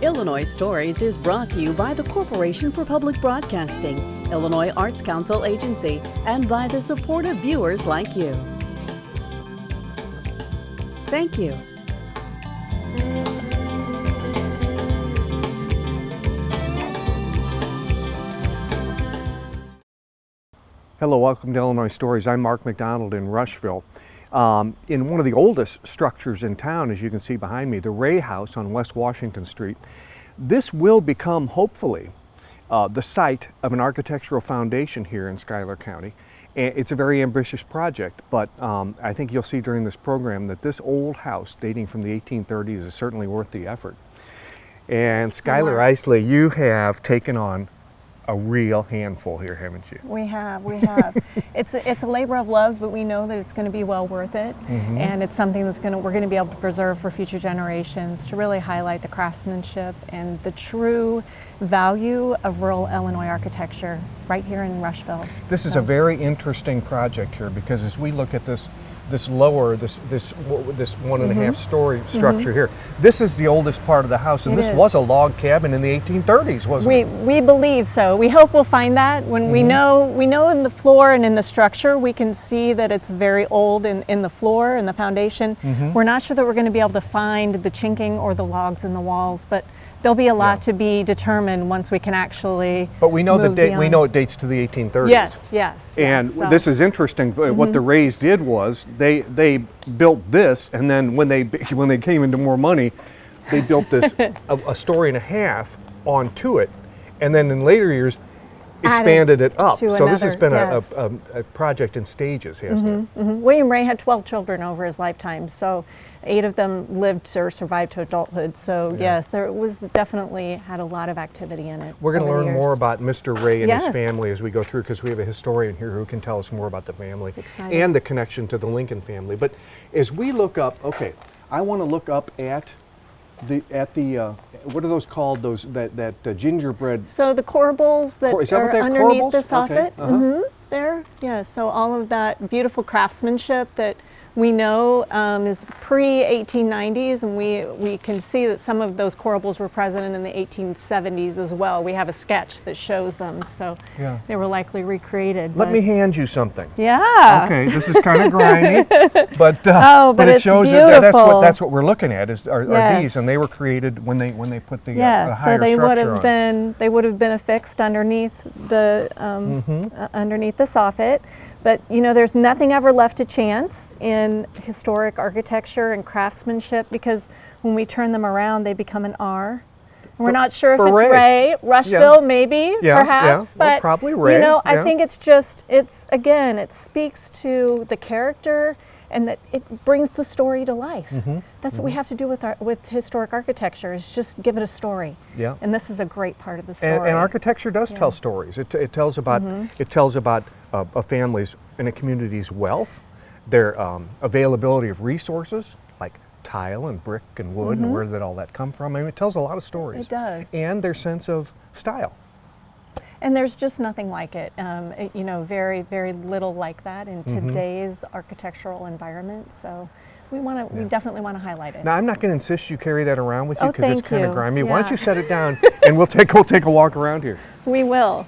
Illinois Stories is brought to you by the Corporation for Public Broadcasting, Illinois Arts Council Agency, and by the supportive viewers like you. Thank you. Hello, welcome to Illinois Stories. I'm Mark McDonald in Rushville. In one of the oldest structures in town, as you can see behind me, the Ray House on West Washington Street. This will become, hopefully, the site of an architectural foundation here in Schuyler County. And it's a very ambitious project, but I think you'll see during this program that this old house dating from the 1830s is certainly worth the effort. And Schuyler Isley, you have taken on a real handful here, haven't you? We have. It's a labor of love, but we know that it's going to be well worth it, and it's something that's we're going to be able to preserve for future generations to really highlight the craftsmanship and the true value of rural Illinois architecture right here in Rushville. This is a very interesting project here because as we look at this one and a half story structure here. This is the oldest part of the house, and this was a log cabin in the 1830s, wasn't it? We believe so. We hope we'll find that. When we know in the floor and in the structure, we can see that it's very old in the floor and the foundation. We're not sure that we're going to be able to find the chinking or the logs in the walls, but there'll be a lot to be determined once we can actually. But we know the date. We know it dates to the 1830s. Yes. And this is interesting. What the Rays did was they built this, and then when they came into more money, they built this a story and a half onto it, and then in later years expanded it up. So this has been a project in stages, hasn't it? William Ray had 12 children over his lifetime, so 8 of them lived or survived to adulthood. So yes, there was definitely had a lot of activity in it. We're going to learn more about Mr. Ray and his family as we go through, because we have a historian here who can tell us more about the family and the connection to the Lincoln family. But as we look up, I want to look up at the what are those called? That gingerbread. So the corbels that are underneath the soffit. Okay. There, yeah. So all of that beautiful craftsmanship that we know is pre-1890s, and we can see that some of those corbels were present in the 1870s as well. We have a sketch that shows them, so they were likely recreated. Let me hand you something. Yeah. Okay, this is kind of grimy, but it shows beautiful. That's what we're looking at are these, and they were created when they put the higher so they would have been affixed underneath the underneath the soffit. But there's nothing ever left to chance in historic architecture and craftsmanship, because when we turn them around, they become an R. We're not sure if it's Ray, Rushville, maybe, perhaps, but probably Ray. I think it's just it speaks to the character, and that it brings the story to life. That's what we have to do with historic architecture, is just give it a story. Yeah. And this is a great part of the story. And architecture does tell stories. It tells about a family's and a community's wealth, their availability of resources like tile and brick and wood, and where did all that come from. I mean, it tells a lot of stories. It does. And their sense of style. And there's just nothing like it. Very, very little like that in today's architectural environment. So we definitely want to highlight it. Now, I'm not going to insist you carry that around with you, because thank it's kind of grimy. Yeah. Why don't you set it down and we'll take a walk around here. We will.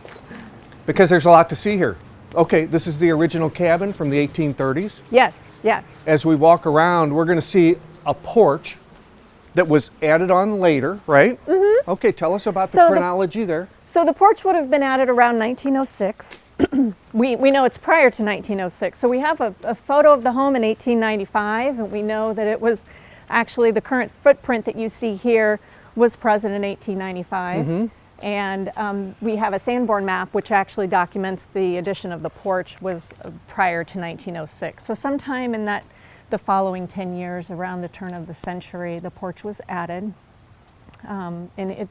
Because there's a lot to see here. Okay, this is the original cabin from the 1830s. Yes. As we walk around, we're going to see a porch that was added on later, right? Okay, tell us about the chronology there. So the porch would have been added around 1906. We know it's prior to 1906. So we have a photo of the home in 1895, and we know that it was actually the current footprint that you see here was present in 1895. And we have a Sanborn map which actually documents the addition of the porch was prior to 1906. So sometime in the following 10 years, around the turn of the century, the porch was added. And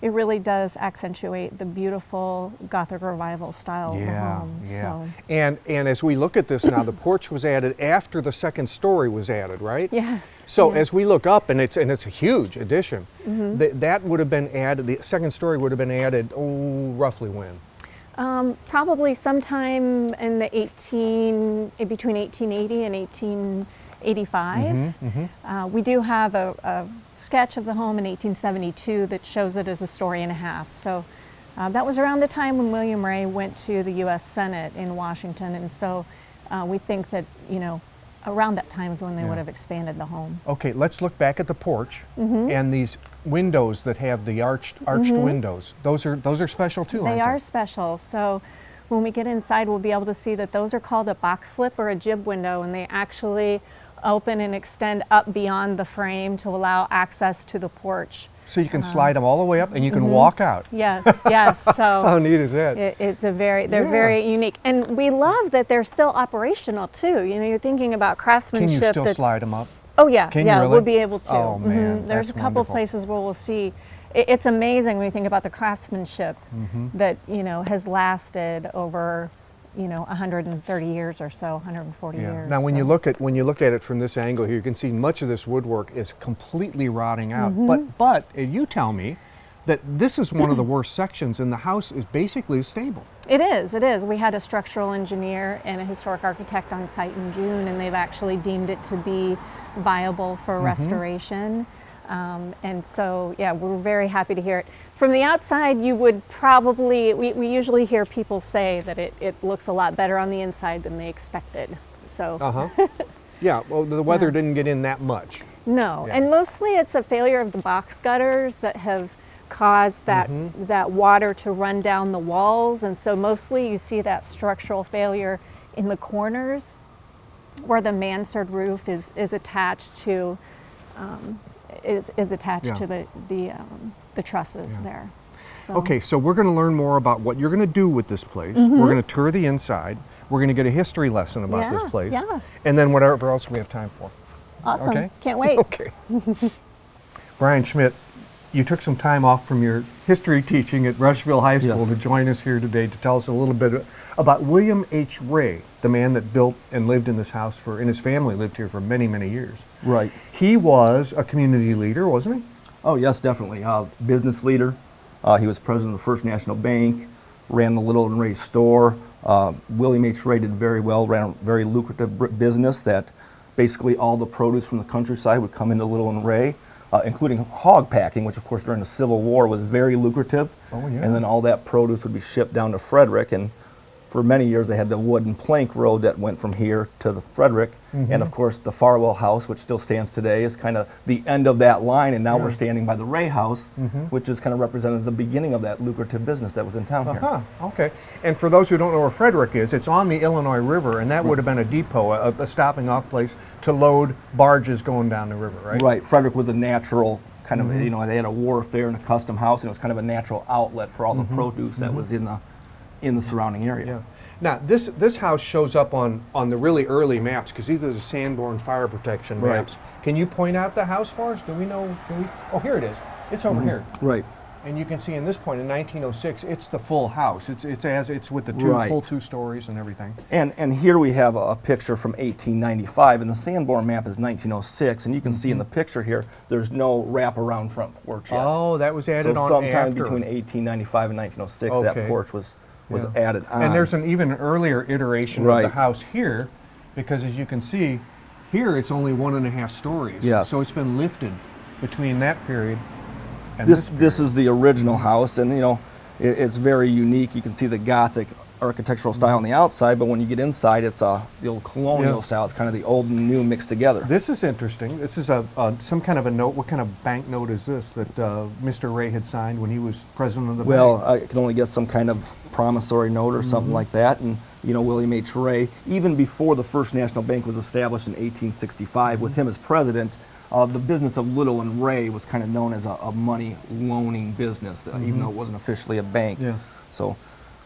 it really does accentuate the beautiful Gothic Revival style of the home. So. And as we look at this now, the porch was added after the second story was added, right? Yes. So as we look up, and it's a huge addition, that would have been added, the second story would have been added, roughly when? Probably sometime in between 1880 and 85. We do have a sketch of the home in 1872 that shows it as a story and a half. So that was around the time when William Ray went to the U.S. Senate in Washington, and so we think that, around that time is when they would have expanded the home. Okay, let's look back at the porch and these windows that have the arched windows. Those are special too, aren't They are special. So when we get inside, we'll be able to see that those are called a box flip or a jib window, and they actually open and extend up beyond the frame to allow access to the porch. So you can slide them all the way up and you can walk out. Yes, yes. So how neat is that? It's they're very unique, and we love that they're still operational too. You're thinking about craftsmanship. Can you still slide them up? Oh yeah, Can yeah, you really? we'll be able to. Oh man, There's that's a couple wonderful. places where we'll see. It's amazing when you think about the craftsmanship that has lasted over 130 years or so, 140 years. Now, when you look at it from this angle here, you can see much of this woodwork is completely rotting out. But you tell me that this is one of the worst sections, and the house is basically stable. It is. It is. We had a structural engineer and a historic architect on site in June, and they've actually deemed it to be viable for restoration. And so, yeah, we're very happy to hear it. From the outside, you would probably, we usually hear people say that it looks a lot better on the inside than they expected. So, Yeah, well, the weather didn't get in that much. no, Yeah. and mostly it's a failure of the box gutters that have caused that water to run down the walls, and so mostly you see that structural failure in the corners where the mansard roof is attached to to the trusses there. So. Okay, so we're going to learn more about what you're going to do with this place. We're going to tour the inside. We're going to get a history lesson about this place. Yeah. And then whatever else we have time for. Awesome. Okay? Can't wait. Okay. Brian Schmidt, you took some time off from your history teaching at Rushville High School to join us here today to tell us a little bit about William H. Ray, the man that built and lived in this house and his family lived here for many, many years. Right. He was a community leader, wasn't he? Oh, yes, definitely. Business leader. He was president of the First National Bank, ran the Little and Ray store. William H. Ray did very well, ran a very lucrative business that basically all the produce from the countryside would come into Little and Ray, including hog packing, which of course during the Civil War was very lucrative. Oh, yeah. And then all that produce would be shipped down to Frederick, and for many years they had the wooden plank road that went from here to the Frederick. And of course the Farwell House, which still stands today, is kind of the end of that line, and now we're standing by the Ray House, which is kind of represented the beginning of that lucrative business that was in town here. Okay. And for those who don't know where Frederick is, it's on the Illinois River, and that would have been a depot, a stopping off place to load barges going down the river, right? Right. Frederick was a natural kind of, they had a wharf there and a custom house, and it was kind of a natural outlet for all the produce that was in the surrounding area. Yeah. Now, this house shows up on the really early maps, because these are the Sanborn fire protection maps. Can you point out the house for us? Do we know? Oh, here it is. It's over here. Right. And you can see in this point in 1906, it's the full house. It's with the full 2 stories and everything. And here we have a picture from 1895, and the Sanborn map is 1906, and you can see in the picture here, there's no wraparound front porch yet. Oh, that was added so on sometime after. between 1895 and 1906, Okay. that porch was added on. And there's an even earlier iteration of the house here, because as you can see, here it's only 1.5 stories. Yes. So it's been lifted between that period and This is the original house, and it's very unique. You can see the Gothic architectural style on the outside, but when you get inside, it's the old colonial style. It's kind of the old and new mixed together. This is interesting. This is some kind of a note. What kind of bank note is this that Mr. Ray had signed when he was president of the bank? Well, I can only guess some kind of promissory note or something like that. And William H. Ray, even before the First National Bank was established in 1865, with him as president, the business of Little and Ray was kind of known as a money loaning business, even though it wasn't officially a bank. Yeah. So.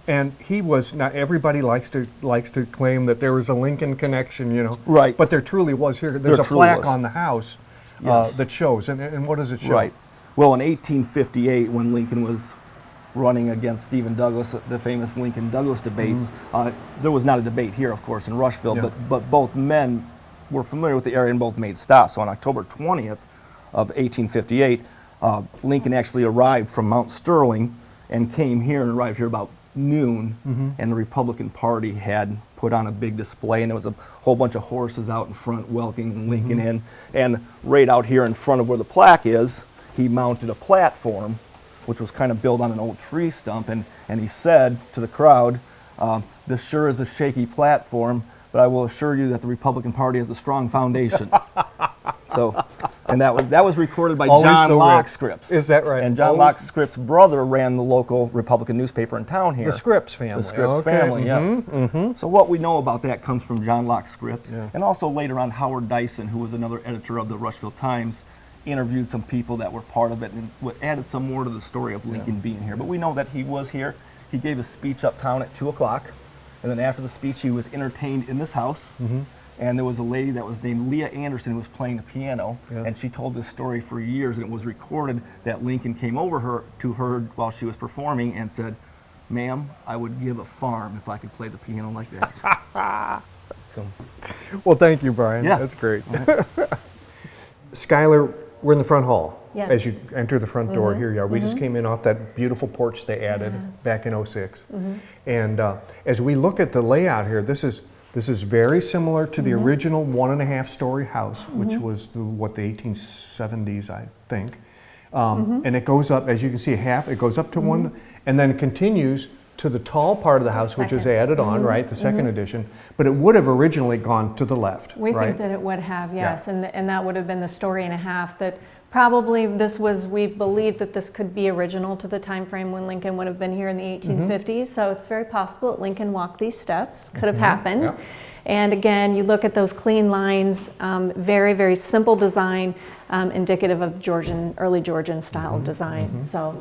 And he was, now everybody likes to claim that there was a Lincoln connection, Right. But there truly was here. There's a plaque on the house that shows. And what does it show? Right. Well, in 1858, when Lincoln was running against Stephen Douglas, the famous Lincoln-Douglas debates, there was not a debate here, of course, in Rushville, but both men were familiar with the area and both made stops. So on October 20th of 1858, Lincoln actually arrived from Mount Sterling and came here and arrived here about noon, and the Republican Party had put on a big display, and there was a whole bunch of horses out in front welcoming Lincoln in. And right out here in front of where the plaque is, he mounted a platform, which was kind of built on an old tree stump, and he said to the crowd, "This sure is a shaky platform, but I will assure you that the Republican Party has a strong foundation." So, and that was recorded by Always John the Locke rich. Scripps. Is that right? And John Always- Locke Scripps' brother ran the local Republican newspaper in town here. The Scripps family. The Scripps Okay. family, yes. So what we know about that comes from John Locke Scripps, and also later on Howard Dyson, who was another editor of the Rushville Times, interviewed some people that were part of it and added some more to the story of Lincoln being here. But we know that he was here. He gave a speech uptown at 2 o'clock, and then after the speech he was entertained in this house. And there was a lady that was named Leah Anderson who was playing the piano, and she told this story for years, and it was recorded that Lincoln came over to her while she was performing and said, "Ma'am, I would give a farm if I could play the piano like that." So, Well, thank you, Brian. Yeah. That's great. Schuyler, we're in the front hall. Yes. As you enter the front door, here you are. We just came in off that beautiful porch they added back in '06. And as we look at the layout here, this is very similar to the original 1.5-story house, which was the 1870s, I think. And it goes up, as you can see, it goes up to one, and then continues to the tall part of the house, which was second. added on, right, the second edition. But it would have originally gone to the left, We right? think that it would have, yes, and that would have been the story and a half that probably we believe that this could be original to the time frame when Lincoln would have been here in the 1850s, so it's very possible that Lincoln walked these steps, could have happened. Yeah. And again, you look at those clean lines, very, very simple design, indicative of early Georgian style design. So,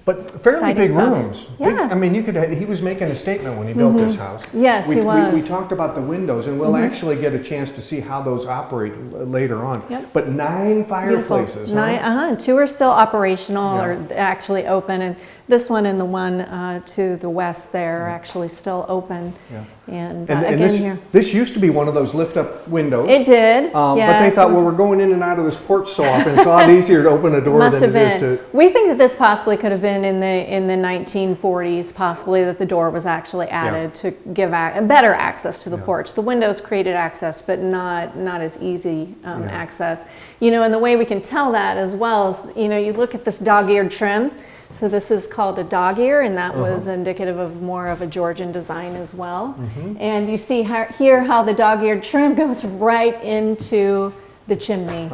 But fairly Exciting big stuff. rooms. Yeah. I mean, he was making a statement when he built this house. Yes, he was. We talked about the windows, and we'll actually get a chance to see how those operate later on. Yep. But 9 fireplaces. huh? 2 are still operational Yeah. or actually open, and this one and the one to the west there are actually still open. Yeah. And, And again this, here, this used to be one of those lift-up windows. it did. But they yes, thought, it was- well, we're going in and out of this porch so often, it's a lot easier to open a door must than have it is been. to... We think that this possibly could have been in the 1940s, possibly that the door was actually added to give better access to the porch. The windows created access, but not as easy access. You know, and the way we can tell that as well is, you know, you look at this dog-eared trim. So this is called a dog ear, and that was indicative of more of a Georgian design as well. And you see here how the dog-eared trim goes right into the chimney.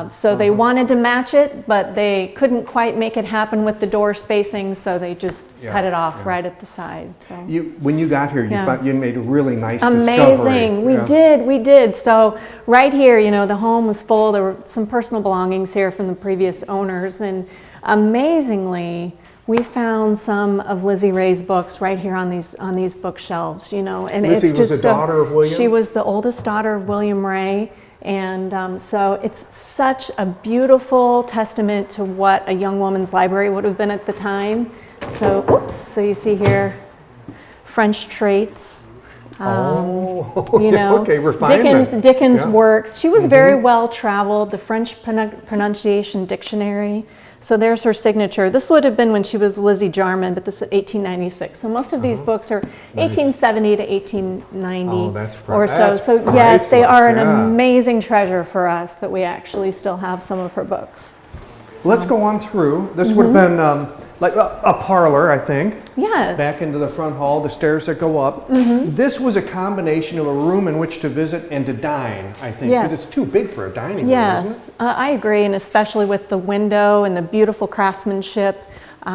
So they wanted to match it, but they couldn't quite make it happen with the door spacing, so they just cut it off right at the side. So. When you got here, you made a really nice discovery. Amazing. We did. So right here, you know, the home was full. There were some personal belongings here from the previous owners, and amazingly, we found some of Lizzie Ray's books right here on these bookshelves. You know, and Lizzie it's was just the daughter of William? She was the oldest daughter of William Ray. And so it's such a beautiful testament to what a young woman's library would have been at the time. So, so you see here, French traits. You know, okay, refinement. Dickens' works. She was very well traveled. The French pronunciation dictionary. So there's her signature. This would have been when she was Lizzie Jarman, but this was 1896. So most of these books are 1870 to 1890 or so. that's So yes, they are an priceless, amazing treasure for us that we actually still have some of her books. Let's go on through. This would have been like a parlor, I think. Yes. Back into the front hall, the stairs that go up. This was a combination of a room in which to visit and to dine, I think. Yes. Because it's too big for a dining room, isn't Yes, I agree, and especially with the window and the beautiful craftsmanship,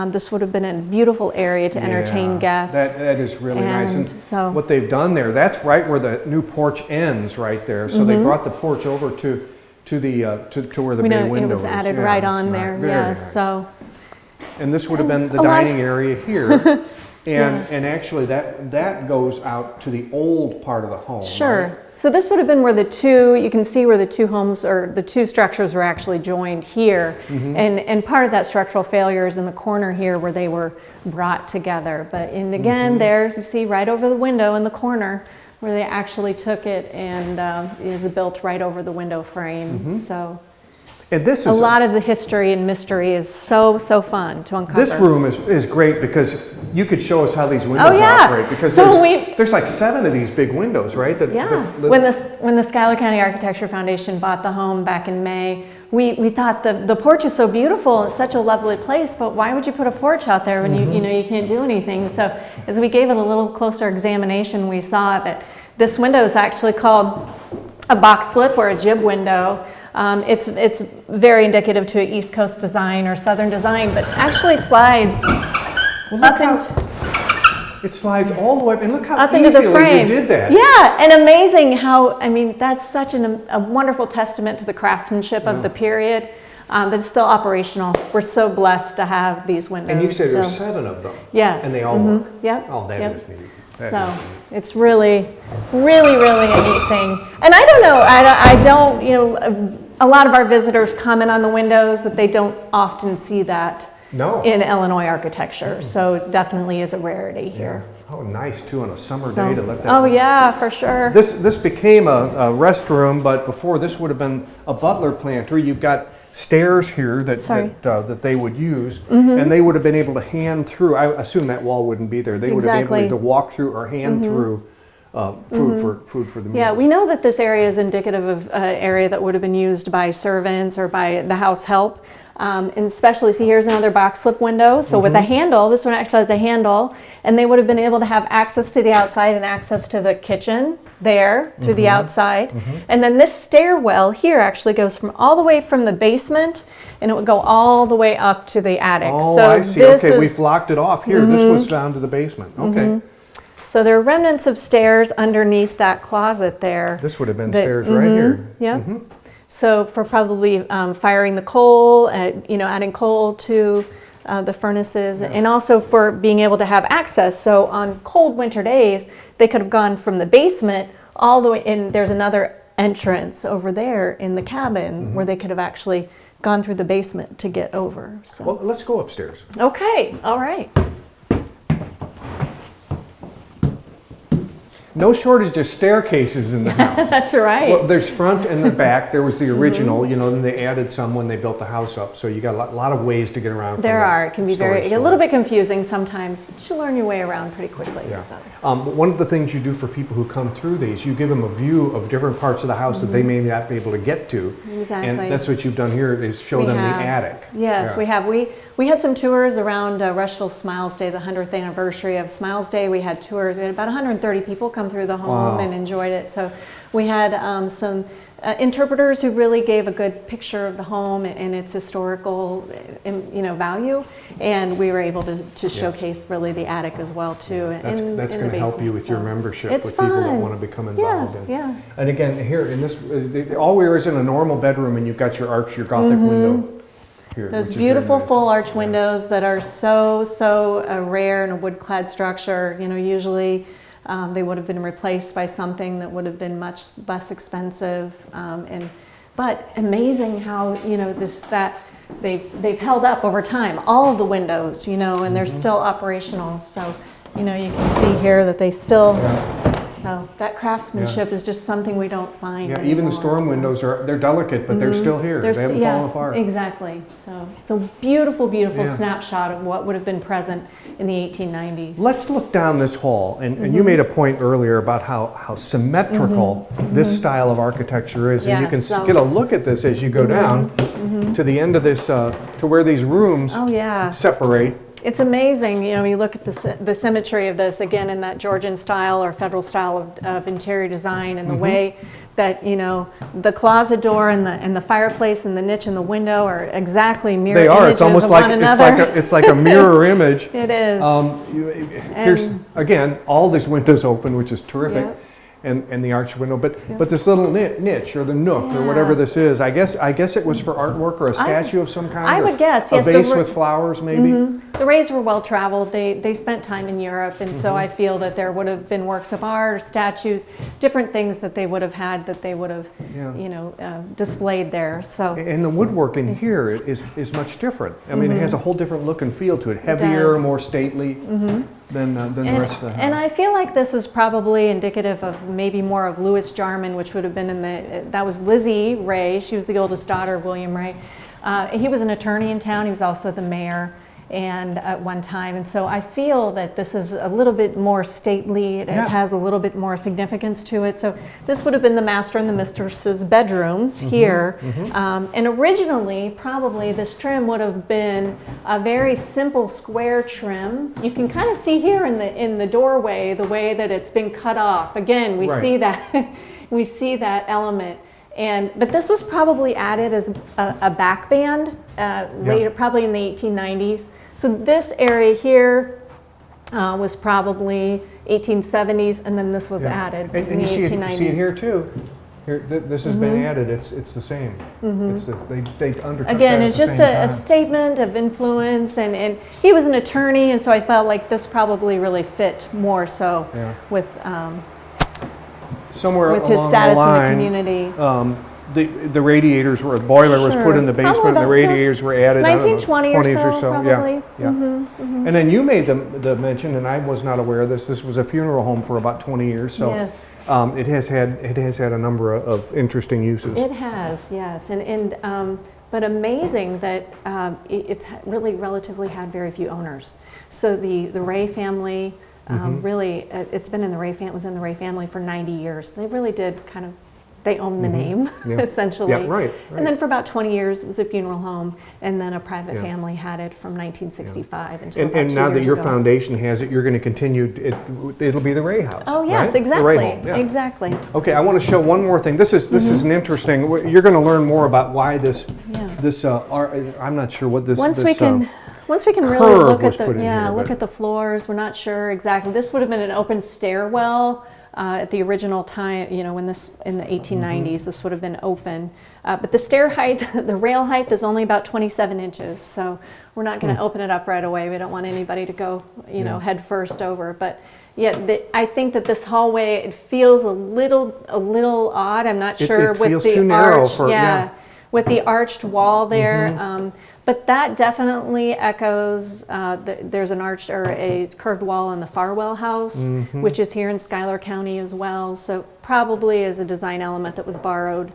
this would have been a beautiful area to it? entertain guests. That is really nice. And And so- what they've done there, that's right where the new porch ends, right there. So they brought the porch over to where the We bay know window it was is. added Yeah, right it's on nice. there. Very Yes, nice. so And this would have been the a lot of- dining area here. And actually that goes out to the old part of the home. sure. Right? So this would have been where you can see where the two homes or the two structures were actually joined here. And part of that structural failure is in the corner here where they were brought together. But again, there you see right over the window in the corner where they actually took it, and it is built right over the window frame. So And this is a lot of the history and mystery is so fun to uncover. This room is great because you could show us how these windows operate, because there's like 7 of these big windows, right? When the Schuyler County Architecture Foundation bought the home back in May, we thought the porch is so beautiful, it's such a lovely place, but why would you put a porch out there when you can't do anything? So as we gave it a little closer examination, we saw that this window is actually called a box slip or a jib window. It's very indicative to an East Coast design or Southern design, but actually slides it slides all the way up, and look how up easily into the frame. you did that. Yeah, and amazing how, I mean, that's such a wonderful testament to the craftsmanship of the period that is still operational. We're so blessed to have these windows. And you say there's 7 of them. Yes. And they all work. Yep. Oh, that is neat. So it's really, really, really a neat thing. And I don't know, I don't, you know, a lot of our visitors comment on the windows that they don't often see that in Illinois architecture. So it definitely is a rarity here. Oh, nice too on a summer day to let that. Oh yeah, for sure. This became a restroom, but before this would have been a butler pantry. You've got stairs here that they would use, and they would have been able to hand through. I assume that wall wouldn't be there. They would have been able to walk through or hand through food for the meals. Yeah, we know that this area is indicative of an area that would have been used by servants or by the house help. And especially, see, here's another box slip window. So with a handle, this one actually has a handle, and they would have been able to have access to the outside and access to the kitchen there through the outside. And then this stairwell here actually goes all the way from the basement, and it would go all the way up to the attic. Oh, so I see. Okay, we've blocked it off here. This was down to the basement. Okay. So there are remnants of stairs underneath that closet there. This would have been stairs right here. Yeah. So for probably firing the coal, adding coal to the furnaces, and also for being able to have access. So on cold winter days, they could have gone from the basement all the way in. There's another entrance over there in the cabin where they could have actually gone through the basement to get over. So. Well, let's go upstairs. Okay, all right. No shortage of staircases in the house. That's right. Well, there's front and the back. There was the original, then they added some when they built the house up. So you got a lot of ways to get around. There are. It can be a little bit confusing sometimes, but you learn your way around pretty quickly. Yeah. So. One of the things you do for people who come through these, you give them a view of different parts of the house that they may not be able to get to. Exactly. And that's what you've done here, is show them the attic. Yes, we have. We had some tours around Rushville Smiles Day, the 100th anniversary of Smiles Day. We had tours. We had about 130 people come through the home and enjoyed it. So we had some interpreters who really gave a good picture of the home and its historical, value, and we were able to showcase really the attic as well too. That's going to help you with your membership with people that want to become involved. And again, here in this, all we're is in a normal bedroom, and you've got your arch, your Gothic window. Here, those beautiful full arch windows that are so rare in a wood-clad structure. Usually they would have been replaced by something that would have been much less expensive. But amazing how they've held up over time. All of the windows, and they're still operational. So you can see here that they still. So that craftsmanship is just something we don't find anymore. Even the storm windows they're delicate, but they're still here. They haven't fallen apart. Exactly. So it's a beautiful, beautiful snapshot of what would have been present in the 1890s. Let's look down this hall, and you made a point earlier about how symmetrical this style of architecture is, and you can get a look at this as you go down to the end of this, to where these rooms separate. It's amazing, you look at the symmetry of this, again, in that Georgian style or federal style of interior design, and the way that, the closet door and the fireplace and the niche and the window are exactly mirror images It's almost of like one another. It's like a mirror image. It is. Here's, again, all these windows open, which is terrific. Yep. And the arch window, but this little niche or the nook or whatever this is, I guess it was for artwork or a statue of some kind. I would guess, yes. A vase with flowers, maybe. The Rays were well traveled. They spent time in Europe, and so I feel that there would have been works of art, statues, different things that they would have had that they would have, displayed there. So. And the woodwork in here is much different. I mean, it has a whole different look and feel to it. Heavier, more stately. Than the rest of the house. And I feel like this is probably indicative of maybe more of Louis Jarman, which would have been that was Lizzie Ray. She was the oldest daughter of William Ray. He was an attorney in town. He was also the mayor. and at one time. And so I feel that this is a little bit more stately. It has a little bit more significance to it. So this would have been the master and the mistress's bedrooms here. And originally, probably this trim would have been a very simple square trim. You can kind of see here in the doorway the way that it's been cut off. Again, we see that we see that element. But this was probably added as a back band later, probably in the 1890s. So this area here was probably 1870s, and then this was added in the 1890s. You see it here too. Here, this has been added. It's the same. It's they undertook Again, that it's at the just same a time. statement of influence, and he was an attorney, and so I felt like this probably really fit more so with somewhere with his along status the line, in the community. The radiators were, a boiler was put in the basement, and the radiators were added, 1920 I don't know, 20s or so, probably. Yeah. And then you made the mention, and I was not aware of this. This was a funeral home for about 20 years, so Yes. It has had a number of interesting uses. It has, yes, but amazing that it's really relatively had very few owners. So the Ray family really, it's been in the Ray was in the Ray family for 90 years. They really did kind of. They own the name, essentially. Yeah, right. And then for about 20 years, it was a funeral home, and then a private family had it from 1965 until about 2 years ago. And now that your foundation has it, you're going to continue, it'll be the Ray House. Oh, yes, right? exactly. The Ray home, Exactly. Okay, I want to show one more thing. This is an interesting, you're going to learn more about why this, I'm not sure what this, Once we can really curve look was at the put in here, look but- at the floors, we're not sure exactly. This would have been an open stairwell at the original time. When this in the 1890s, this would have been open. But the stair height, the rail height, is only about 27 inches. So we're not going to open it up right away. We don't want anybody to go, head first over. But I think that this hallway, it feels a little odd. I'm not sure it with feels the too narrow arch. With the arched wall there. But that definitely echoes, there's an arched or a curved wall in the Farwell House, which is here in Schuyler County as well. So probably is a design element that was borrowed.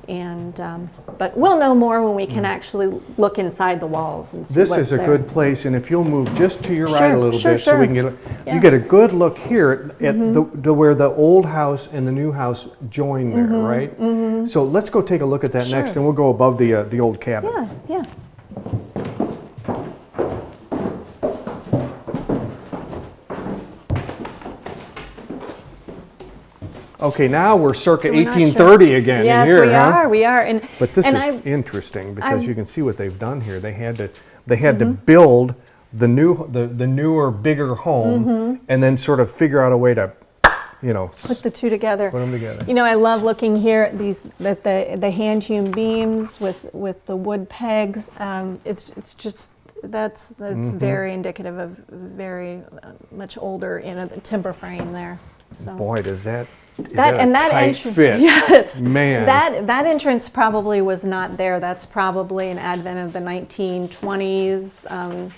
But we'll know more when we can actually look inside the walls and see This what's is a there. good place, and if you'll move just to your right a little bit, so sure. we can get you get a good look here at the where the old house and the new house join there, right? So let's go take a look at that next, and we'll go above the old cabin. Yeah. Okay, now we're circa So we're not 1830 again Yes, in here, we huh? are. We are. But this and is interesting because you can see what they've done here. They had to Mm-hmm. build the newer, bigger home, and then sort of figure out a way to, put the two together. put them together. I love looking here at the hand hewn beams with the wood pegs. It's just that's very indicative of very much older timber frame there. So Boy, does that that tight entrance, fit. yes, Man. That entrance probably was not there. That's probably an advent of the 1920s,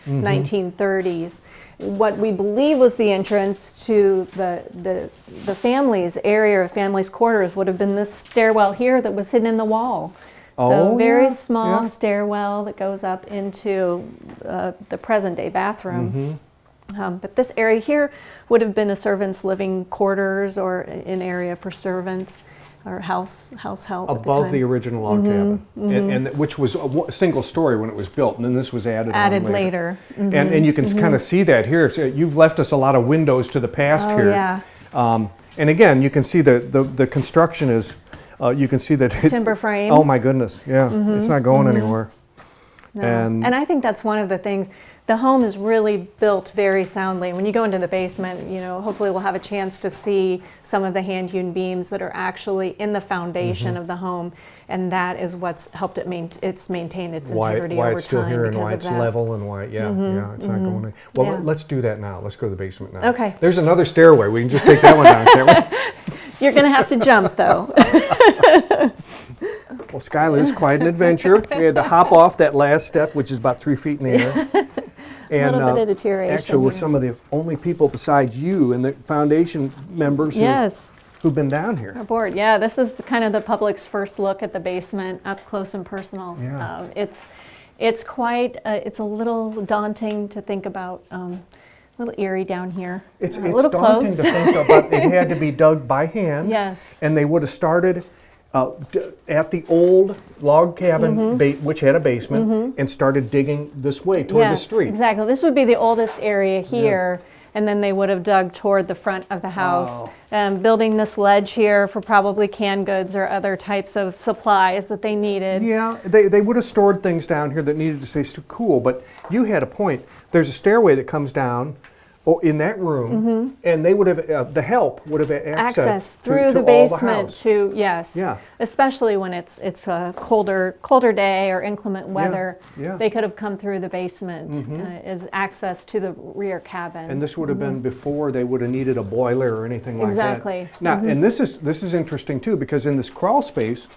1930s. What we believe was the entrance to the family's area, family's quarters, would have been this stairwell here that was hidden in the wall. So very small stairwell that goes up into the present day bathroom. But this area here would have been a servant's living quarters or an area for servants or house help at Above the the time. original log cabin, and which was a single story when it was built, and then this was added on later. And you can kind of see that here. So you've left us a lot of windows to the past Oh, here. yeah. And again, you can see the construction is. You can see that it's Timber frame. Oh my goodness, yeah, it's not going anywhere. No. And I think that's one of the things. The home is really built very soundly. When you go into the basement, hopefully we'll have a chance to see some of the hand-hewn beams that are actually in the foundation of the home, and that is what's helped it maintain its integrity why over it's still time here and because why of it's that. level and why it's not going anywhere. Well, Yeah. let's do that now. Let's go to the basement now. Okay. There's another stairway. We can just take that one down, can't we? You're going to have to jump, though. Well, Schuyler, it's quite an adventure. We had to hop off that last step, which is about 3 feet in the air. And little bit of deterioration actually, we're here. some of the only people besides you and the foundation members Yes. who've been down here. Board. This is kind of the public's first look at the basement, up close and personal. Yeah. It's quite, it's a little daunting to think about, a little eerie down here. It's a little daunting close. to think about. It had to be dug by hand. Yes. And they would have started at the old log cabin, which had a basement, and started digging this way toward the street. Exactly. This would be the oldest area here, and then they would have dug toward the front of the house, building this ledge here for probably canned goods or other types of supplies that they needed. Yeah, they would have stored things down here that needed to stay cool, but you had a point. There's a stairway that comes down in that room, and they would have, the help would have access through to the all basement house. to, yes. Yeah. Especially when it's a colder day or inclement weather, yeah. they could have come through the basement as access to the rear cabin. And this would have been before they would have needed a boiler or anything like Exactly. that. Now, and this is interesting too, because in this crawl space,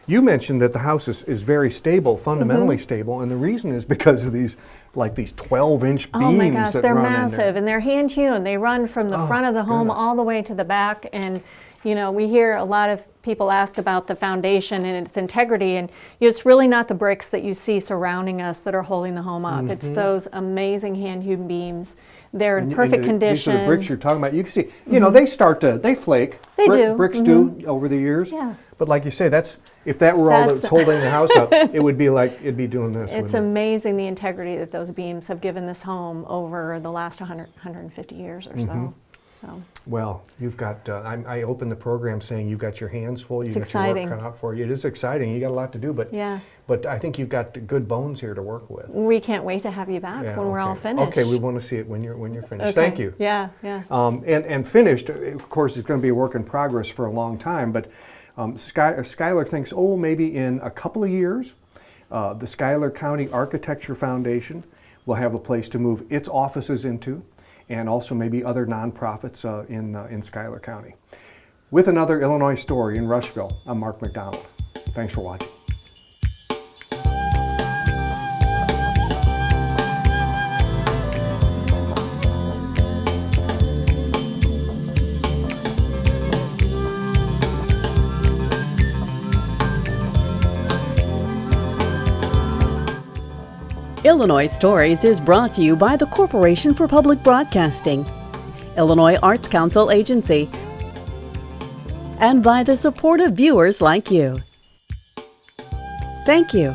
you mentioned that the house is very stable, fundamentally stable, and the reason is because of these 12-inch beams Oh my gosh, that they're run in massive, there. and they're hand hewn. They run from the front of the home all the way to the back, and you know, we hear a lot of people ask about the foundation and its integrity, and it's really not the bricks that you see surrounding us that are holding the home up. It's those amazing hand-hewn beams. They're in perfect condition. These are the bricks you're talking about. You can see, you know, they flake. They do. Bricks do over the years. Yeah. But like you say, if that were all that's holding the house up, it'd be doing this. It's amazing the integrity that those beams have given this home over the last 150 years or so. Well, you've got, I opened the program saying you've got your hands full, you've got your work cut out for you. It is exciting, you got a lot to do, but I think you've got good bones here to work with. We can't wait to have you back when we're all finished. Okay, we want to see it when you're finished. Okay. Thank you. Yeah. And finished, of course, it's going to be a work in progress for a long time, but Schuyler thinks, maybe in a couple of years, the Schuyler County Architecture Foundation will have a place to move its offices into, and also maybe other nonprofits in Schuyler County. With another Illinois story in Rushville, I'm Mark McDonald. Thanks for watching. Illinois Stories is brought to you by the Corporation for Public Broadcasting, Illinois Arts Council Agency, and by the support of viewers like you. Thank you.